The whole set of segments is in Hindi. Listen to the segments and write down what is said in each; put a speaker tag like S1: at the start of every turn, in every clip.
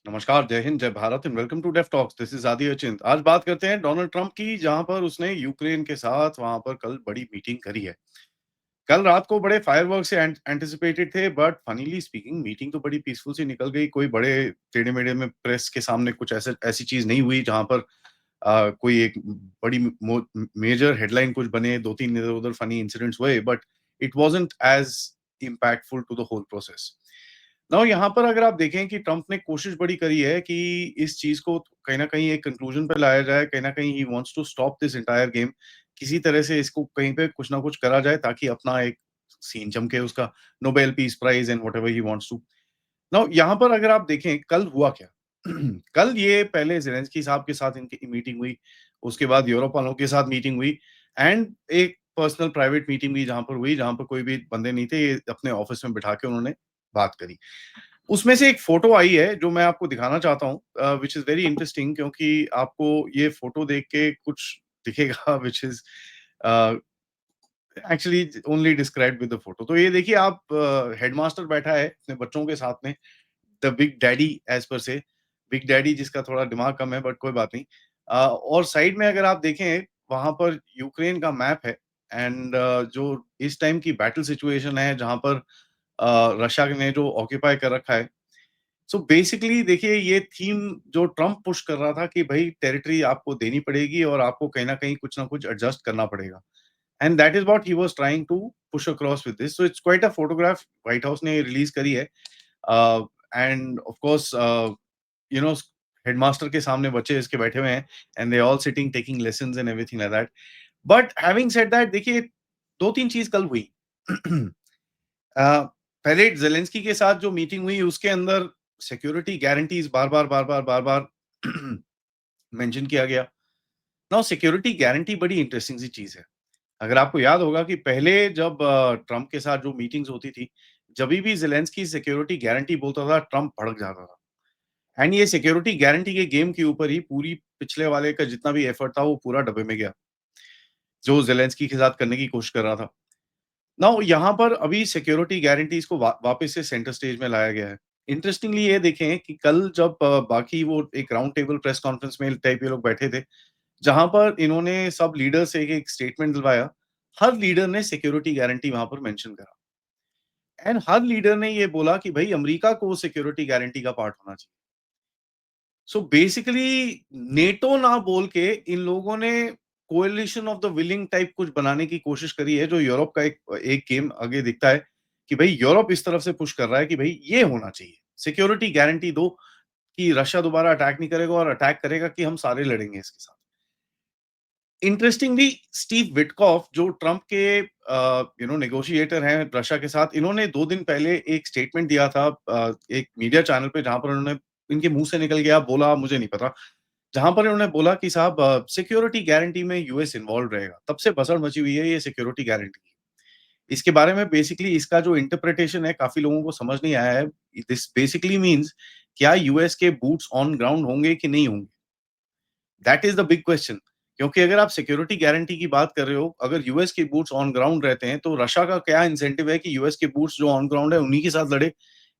S1: नमस्कार, जय हिंद, जय Bharat and welcome to deaf talks. This is Adi Achint. आज बात करते हैं डोनाल्ड ट्रंप की, जहां पर उसने यूक्रेन के साथ वहां पर कल बड़ी मीटिंग करी है। कल रात को बड़े फायरवर्क्स से एंटिसिपेटेड थे, बट फनीली स्पीकिंग मीटिंग तो बड़ी पीसफुल सी निकल गई। कोई बड़े टेढ़े-मेढ़े में प्रेस के सामने कुछ ऐसे ऐसी चीज नहीं हुई जहां पर कोई एक बड़ी मेजर हेडलाइन कुछ बने, 2-3 इधर-उधर फनी इंसिडेंट्स हुए, but it wasn't as impactful to the whole process. Now यहाँ पर अगर आप देखें कि ट्रंप ने कोशिश बड़ी करी है कि इस चीज को कहीं ना कहीं एक कंक्लूजन पे लाया जाए, कहीं ना कहीं he wants to stop this entire game. किसी तरह से इसको कहीं पे कुछ ना कुछ करा जाए ताकि अपना एक सीन चमके, उसका Nobel peace prize and whatever he wants to. Now यहाँ पर अगर आप देखें कल हुआ क्या। कल ये पहले ज़ेलेंस्की साहब के साथ इनकी मीटिंग हुई, उसके बाद यूरोप वालों के साथ मीटिंग हुई एंड एक पर्सनल प्राइवेट मीटिंग भी जहाँ पर हुई, जहाँ पर कोई भी बंदे नहीं थे, ये अपने ऑफिस में बिठा के उन्होंने बात करी। उसमें से एक फ़ोटो आई है जो मैं आपको दिखाना चाहता हूँ, व्हिच इज़ वेरी इंटरेस्टिंग, क्योंकि आपको ये फ़ोटो देख के कुछ दिखेगा which is a, actually only described with the photo. तो ये देखिए आप, हेडमास्टर बैठा है अपने बच्चों के साथ में, the big daddy as per से, बिग डैडी जिसका थोड़ा दिमाग कम है, बट कोई बात नहीं। और साइड में अगर आप देखें, वहाँ पर यूक्रेन का मैप है एंड जो इस टाइम की बैटल सिचुएशन है, जहाँ पर रशिया ने जो ऑक्यूपाई कर रखा है। सो बेसिकली देखिए, ये थीम जो ट्रम्प पुश कर रहा था कि भाई टेरिटरी आपको देनी पड़ेगी और आपको कहीं न कहीं कुछ ना कुछ एडजस्ट करना पड़ेगा। And that is what he was trying to push across with this. So it's quite a photograph White House ने रिलीज़ करी है। And of course you know headmaster के सामने बच्चे इसके बैठे हुए हैं and they all sitting taking lessons and everything like that. But having said that, देखिए 2-3 चीज़ कल हुई। पहले ज़ेलेंस्की के साथ जो मीटिंग हुई उसके अंदर सिक्योरिटी गारंटीज़ बार-बार मेंशन किया गया। नाउ सिक्योरिटी गारंटी बड़ी इंटरेस्टिंग सी चीज़ है। अगर आपको याद होगा कि पहले जब ट्रम्प के साथ जो मीटिंग्स होती थी, जभी भी ज़ेलेंस्की सिक्योरिटी गारंटी बोलता था, ट्रम्प भड़क जाता था। एंड ये सिक्योरिटी गारंटी के गेम के ऊपर ही पूरी पिछले वाले का जितना भी एफर्ट था, वो पूरा डब्बे में गया, जो ज़ेलेंस्की के साथ करने की कोशिश कर रहा था। नाउ यहाँ पर अभी सिक्योरिटी गारंटीज को वापस से सेंटर स्टेज में लाया गया है। इंटरेस्टिंगली ये देखें कि कल जब बाकी वो एक राउंड टेबल प्रेस कॉन्फ्रेंस में टाइप ये लोग बैठे थे, जहाँ पर इन्होंने सब लीडर से एक स्टेटमेंट दिलवाया। हर लीडर ने सिक्योरिटी गारंटी वहां पर मेंशन करा एंड हर लीडर ने ये बोला कि भाई अमेरिका को सिक्योरिटी गारंटी का पार्ट होना चाहिए। सो बेसिकली नेटो ना बोल के इन लोगों ने coalition of the willing type कुछ बनाने की कोशिश करी है, जो यूरोप का एक एक गेम आगे दिखता है कि भाई यूरोप इस तरफ से पुश कर रहा है कि भाई ये होना चाहिए, सिक्योरिटी गारंटी दो कि रशिया दोबारा अटैक नहीं करेगा, और अटैक करेगा कि हम सारे लड़ेंगे इसके साथ। इंटरेस्टिंगली स्टीव विटकॉफ जो ट्रम्प के नेगोशिएटर हैं रशिया के साथ, इन्होंने 2 दिन पहले एक स्टेटमेंट दिया था एक मीडिया चैनल पे, जहां पर उन्होंने, इनके मुंह से निकल गया, बोला मुझे नहीं पता, जहां पर इन्होंने बोला कि साहब सिक्योरिटी गारंटी में यूएस इन्वॉल्व रहेगा। तब से भसड़ मची हुई है ये सिक्योरिटी गारंटी की। इसके बारे में बेसिकली इसका जो इंटरप्रिटेशन है, काफी लोगों को समझ नहीं आया है। दिस बेसिकली मीन्स क्या यूएस के बूट्स ऑन ग्राउंड होंगे कि नहीं होंगे? That is the big question. क्योंकि अगर आप सिक्योरिटी गारंटी की बात कर रहे हो, अगर यूएस के बूट्स ऑन ग्राउंड रहते हैं, तो रशिया का क्या इंसेंटिव है कि यूएस के बूट्स जो ऑन ग्राउंड है उन्हीं के साथ लड़े?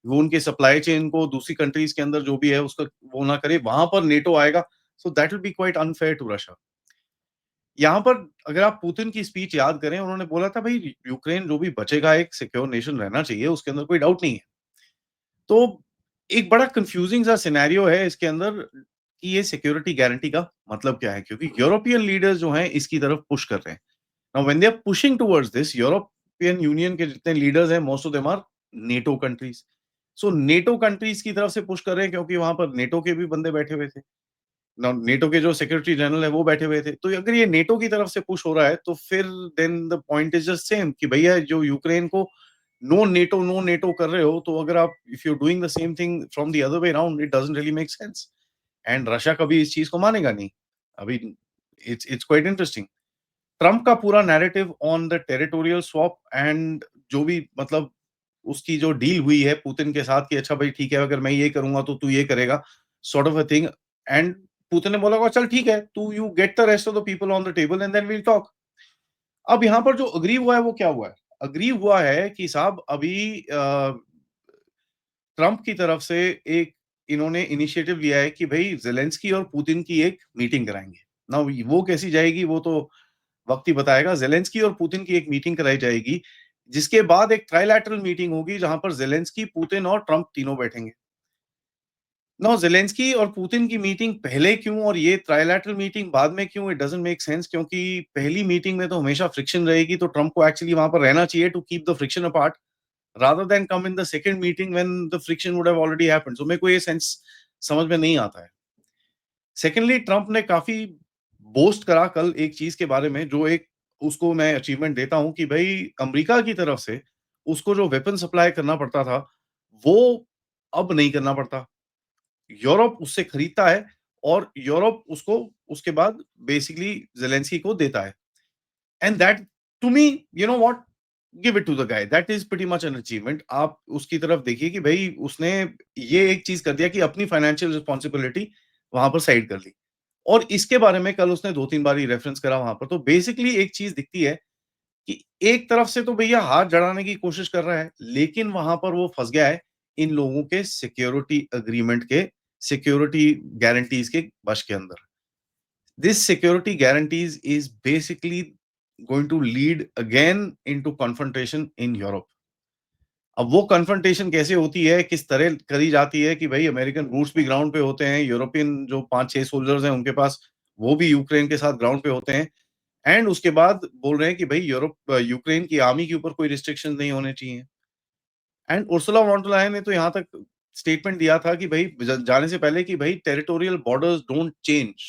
S1: वो उनके सप्लाई चेन को दूसरी कंट्रीज के अंदर जो भी है उसका वो ना करे, वहां पर नेटो आएगा। So that will be quite unfair to Russia. यहाँ पर अगर आप पुतिन की स्पीच याद करें, उन्होंने बोला था भाई यूक्रेन जो भी बचेगा एक सिक्योर नेशन रहना चाहिए, उसके अंदर कोई डाउट नहीं है। तो एक बड़ा कंफ्यूजिंग सा सिनेरियो है इसके अंदर कि ये सिक्योरिटी गारंटी का मतलब क्या है? क्योंकि यूरोपियन लीडर्स जो हैं इसकी तरफ पुश कर रहे हैं। Now when they are pushing towards this, European Union के जितने लीडर्स हैं, most of them are NATO countries. So NATO countries की तरफ से पुश कर रहे हैं, क्योंकि वहां पर नेटो के भी बंदे बैठे हुए थे। नाउ नेटो के जो सेक्रेटरी जनरल है वो बैठे हुए थे। तो अगर ये नेटो की तरफ से पुश हो रहा है, तो फिर then the point is just same कि भैया जो यूक्रेन को नो नेटो कर रहे हो, तो अगर आप if you are doing the same thing from the other way around, it doesn't really make sense. And Russia कभी इस चीज को मानेगा नहीं। अभी it's it's quite interesting. Trump का पूरा narrative on the territorial swap and जो भी मतलब उसकी जो डील हुई है पुतिन के साथ कि अच्छा भाई ठीक है, अगर मैं ये करूंगा तो तू ये करेगा, sort of a thing. And Putin ने बोला होगा, चल ठीक है, तू you get the rest of the people on the table and then we'll talk. अब यहाँ पर जो अग्री हुआ है वो क्या हुआ है? अग्री हुआ है कि साहब अभी ट्रम्प की तरफ से एक इन्होंने इनिशिएटिव लिया है कि भई ज़ेलेंस्की और पुतिन की एक मीटिंग कराएँगे। नाउ वो कैसी जाएगी वो तो वक़्त ही बताएगा। ज़ेलेंस्की और पुतिन की एक मीटिंग कराई जाएगी, जिसके बाद एक ट्राइलैटरल मीटिंग होगी जहाँ पर ज़ेलेंस्की, पुतिन और ट्रम्प तीनों बैठेंगे। नाउ ज़ेलेंस्की और पुतिन की मीटिंग पहले क्यों और ये ट्राइलैटरल मीटिंग बाद में क्यों? इट डज़न्ट मेक सेंस, क्योंकि पहली मीटिंग में तो हमेशा फ्रिक्शन रहेगी, तो ट्रम्प को एक्चुअली वहाँ पर रहना चाहिए to keep the friction apart rather than come in the second meeting when the friction would have already happened. So मेरे को ये सेंस समझ में नहीं आता है। सेकंडली, ट्रम्प ने काफ़ी बोस्ट करा कल एक चीज़ के बारे में, जो एक उसको मैं अचीवमेंट देता हूँ कि भई अमेरिका की तरफ से उसको जो वेपन सप्लाई करना पड़ता था, वो अब नहीं करना पड़ता। यूरोप उससे खरीदता है और यूरोप उसको उसके बाद बेसिकली ज़ेलेंस्की को देता है। And that to me, you know what, give it to the guy, that is pretty much an achievement. आप उसकी तरफ देखिए कि भई उसने ये एक चीज़ कर दिया कि अपनी फाइनेंशियल रिस्पॉन्सिबिलिटी वहाँ पर साइड कर ली। और इसके बारे में कल उसने 2-3 बार ही रेफरेंस करा वहाँ पर। तो बेसिकली एक चीज़ दिखती है कि एक तरफ से तो भैया हाथ जड़ाने की कोशिश कर रहा है, लेकिन वहाँ पर वो फँस गया है इन लोगों के सिक्योरिटी एग्रीमेंट के, सिक्योरिटी गारंटीज़ के वश के अंदर। This security guarantees is basically going to lead again into confrontation in Europe. अब वो कन्फ्रंटेशन कैसे होती है, किस तरह करी जाती है कि भई अमेरिकन रूट्स भी ग्राउंड पे होते हैं, यूरोपियन जो 5-6 सोल्जर्स हैं उनके पास, वो भी यूक्रेन के साथ ग्राउंड पे होते हैं एंड उसके बाद बोल रहे हैं कि भई यूक्रेन की आर्मी के ऊपर कोई रिस्ट्रिक्शंस नहीं होने चाहिए। And Ursula von der Leyen ने तो यहाँ तक स्टेटमेंट दिया था कि भई जाने से पहले कि भई territorial borders don't change.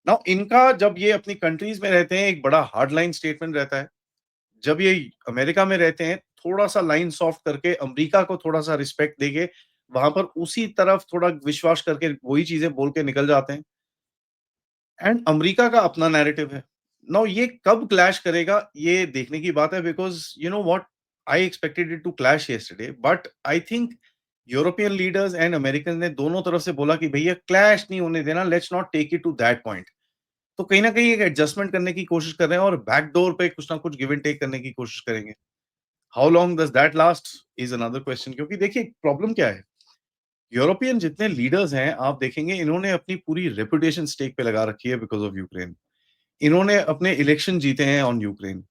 S1: Now इनका जब ये अपनी कंट्रीज़ में रहते हैं, एक बड़ा हार्ड लाइन स्टेटमेंट रहता है। जब ये अमेरिका में रहते हैं, थोड़ा-सा लाइन सॉफ्ट करके अमेरिका को थोड़ा-सा रिस्पेक्ट देके, वहाँ पर उसी तरफ थोड़ा विश्वास करके वही चीज़ें बोल के निकल जाते हैं। एंड अमेरिका का अपना नैरेटिव है। नाउ ये कब क्लैश करेगा, ये देखने की बात है, because you know what, I expected it to clash yesterday, but I think European leaders and American ने दोनों तरफ से बोला कि भैया क्लैश नहीं होने देना, let's not take it to that point. तो कहीं न कहीं एक एडजस्टमेंट करने की कोशिश कर रहे हैं और बैकडोर पे कुछ ना कुछ गिव एंड टेक करने की कोशिश करेंगे। How long does that last is another question, क्योंकि देखिए प्रॉब्लम क्या है, यूरोपियन जितने लीडर्स हैं, आप देखेंगे इन्होंने अपनी पूरी रेपुटेशन स्टेक पे लगा रखी है बिकॉज़ ऑफ यूक्रेन। इन्होंने अपने इलेक्शन जीते हैं on Ukraine.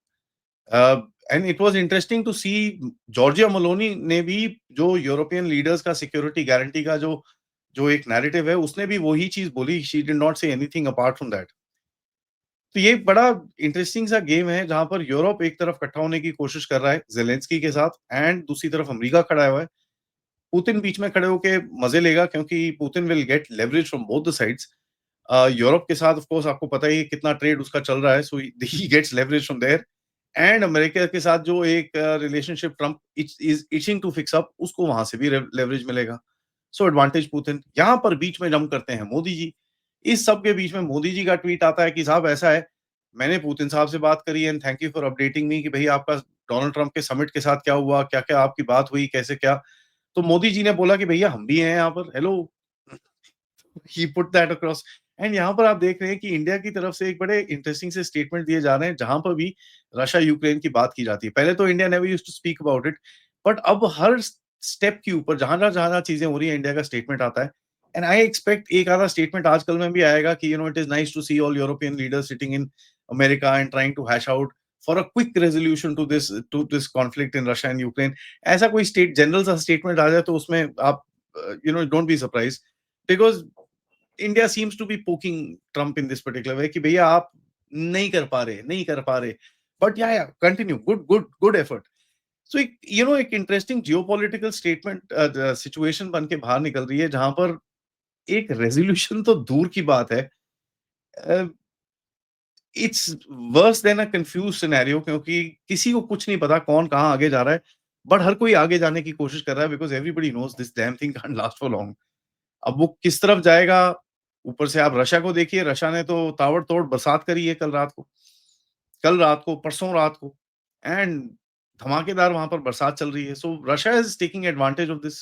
S1: Uh, and it was interesting to see Giorgia Meloni ने भी जो यूरोपियन लीडर्स का सिक्योरिटी गारंटी का जो जो एक नैरेटिव है, उसने भी वही चीज़ बोली, she did not say anything apart from that. तो ये बड़ा इंटरेस्टिंग सा गेम है जहाँ पर यूरोप एक तरफ इकट्ठा होने की कोशिश कर रहा है ज़ेलेंस्की के साथ एंड दूसरी तरफ अमेरिका खड़ा हुआ है। पुतिन बीच में खड़े होके मज़े लेगा, क्योंकि Putin will get leverage from both the sides. Europe के साथ ऑफ कोर्स आपको पता ही है कितना ट्रेड उसका चल रहा है, so he gets leverage from there and America के साथ जो एक relationship Trump is itching to fix up, उसको वहाँ से भी लेवरेज मिलेगा। So advantage Putin. यहाँ पर बीच में जंप करते हैं मोदी जी। इस सब के बीच में मोदी जी का ट्वीट आता है कि साहब ऐसा है, मैंने पुतिन साहब से बात करी and thank you for updating me कि भई आपका डोनाल्ड ट्रम्प के समिट के साथ क्या हुआ? क्या-क्या आपकी बात हुई? कैसे क्या? तो मोदी जी ने बोला कि भैया हम भी हैं यहाँ पर, hello. He put that across and यहाँ पर आप देख रहे हैं कि इंडिया की तरफ से एक बड़े इंटरेस्टिंग से स्टेटमेंट दिए जा रहे हैं, जहाँ पर भी रशिया यूक्रेन की बात की जाती है। पहले तो India never used to speak about it, but अब हर स्टेप के ऊपर जहाँ-जहाँ चीज़ें हो रही हैं, इंडिया का स्टेटमेंट आता है। एंड आई एक्सपेक्ट एक आधा स्टेटमेंट आजकल में भी आएगा कि it is nice to see all European leaders sitting in America and trying to hash out for a quick resolution to this conflict in Russia and Ukraine. ऐसा कोई जनरल सा स्टेटमेंट आ जाए तो उसमें आप don't be surprised, because India seems to be poking Trump in this particular way कि भैया आप नहीं कर पा रहे। बट या कंटिन्यू, गुड एफर्ट। सो एक एक इंटरेस्टिंग जियोपॉलिटिकल सिचुएशन बन के बाहर निकल रही है, जहां पर एक रेजोल्यूशन तो दूर की बात है, it's worse than a confuse scenario, क्योंकि किसी को कुछ नहीं पता कौन कहाँ आगे जा रहा है, बट हर कोई आगे जाने की कोशिश कर रहा है because everybody knows this damn thing can't last for long. अब वो किस तरफ जाएगा, ऊपर से आप रशिया को देखिए, रशिया ने तो ताबड़तोड़ बरसात करी है कल रात को, परसों रात को एंड धमाकेदार वहाँ पर बरसात चल रही है। सो Russia is taking advantage of this.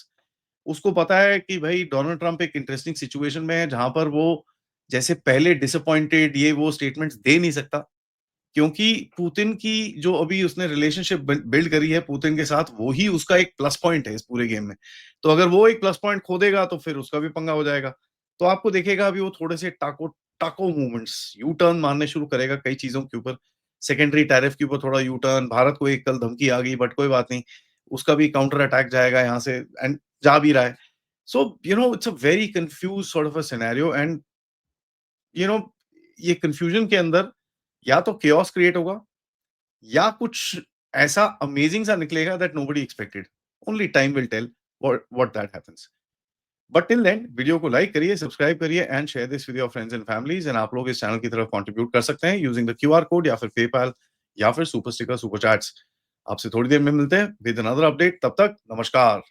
S1: उसको पता है कि भई डोनाल्ड ट्रम्प एक इंटरेस्टिंग सिचुएशन में है, जहाँ पर वो जैसे पहले डिसअपॉइंटेड ये वो स्टेटमेंट्स दे नहीं सकता, क्योंकि पुतिन की जो अभी उसने रिलेशनशिप बिल्ड करी है पुतिन के साथ, वो ही उसका एक प्लस पॉइंट है इस पूरे गेम में। तो अगर वो एक प्लस पॉइंट खो देगा, तो फिर उसका भी पंगा हो जाएगा। तो आपको दिखेगा अभी वो थोड़े से टाको टाको मूवमेंट्स, यू टर्न मारने शुरू करेगा कई चीज़ों के ऊपर। सेकेंडरी टैरिफ के ऊपर थोड़ा यू टर्न, भारत को एक कल धमकी आ गई, बट कोई बात नहीं, उसका भी काउंटर अटैक जाएगा यहाँ से, एंड जा भी रहा है। So it's a very confused sort of a scenario, and you know ये कन्फ्यूजन के अंदर या तो chaos क्रिएट होगा, या कुछ ऐसा अमेजिंग सा निकलेगा that nobody expected. Only time will tell what that happens. But till then video को लाइक करिए, सब्सक्राइब करिए and share this with your friends and families, एंड आप लोग इस चैनल की तरफ कंट्रीब्यूट कर सकते हैं यूजिंग द क्यूआर कोड या फिर पेपैल या फिर सुपर स्टिकर, सुपर चैट्स। आपसे थोड़ी देर में मिलते हैं विद अनदर अपडेट। तब तक नमस्कार।